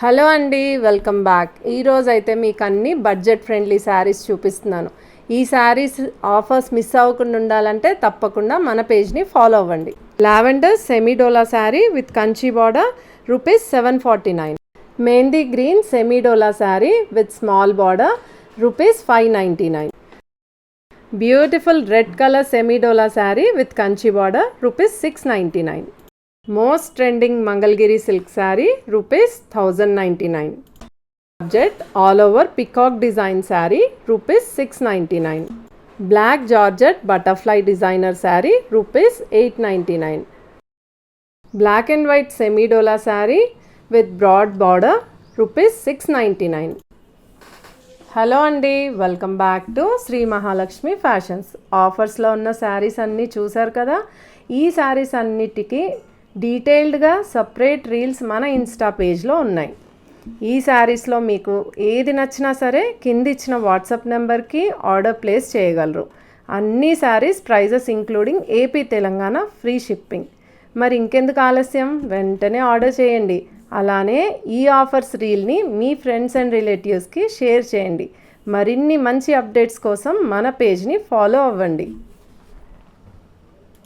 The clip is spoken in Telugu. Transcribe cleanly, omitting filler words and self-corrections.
హలో అండి, వెల్కమ్ బ్యాక్. ఈరోజు అయితే మీకు అన్ని బడ్జెట్ ఫ్రెండ్లీ శారీస్ చూపిస్తున్నాను. ఈ శారీస్ ఆఫర్స్ మిస్ అవ్వకుండా ఉండాలంటే తప్పకుండా మన పేజ్ని ఫాలో అవ్వండి. లావెండర్ సెమీడోలా sari with Kanchi border rupees 749. Mehndi green సెమీడోలా sari with small border rupees 599. Beautiful red colour సెమీడోలా sari with Kanchi border rupees 699. Most trending Mangalagiri silk sari rupees 1099. Georgette all over peacock design sari rupees 699. Black georgette butterfly designer sari rupees 899. Black and white సెమీడోలా sari with broad border rupees 699. Hello అండి, welcome back to Shri Mahalakshmi fashions. ఆఫర్స్లో ఉన్న శారీస్ అన్నీ చూసారు కదా. ఈ శారీస్ అన్నిటికీ డీటెయిల్డ్గా సపరేట్ రీల్స్ మన ఇన్స్టా పేజ్లో ఉన్నాయి. ఈ శారీస్లో మీకు ఏది నచ్చినా సరే కింద ఇచ్చిన వాట్సాప్ నెంబర్కి ఆర్డర్ ప్లేస్ చేయగలరు. అన్ని saris prices including AP Telangana free shipping. మరి ఇంకెందుకు ఆలస్యం, వెంటనే ఆర్డర్ చేయండి. అలానే ఈ ఆఫర్స్ రీల్ని మీ ఫ్రెండ్స్ అండ్ రిలేటివ్స్కి షేర్ చేయండి. మరిన్ని మంచి అప్డేట్స్ కోసం మన పేజ్ని ఫాలో అవ్వండి.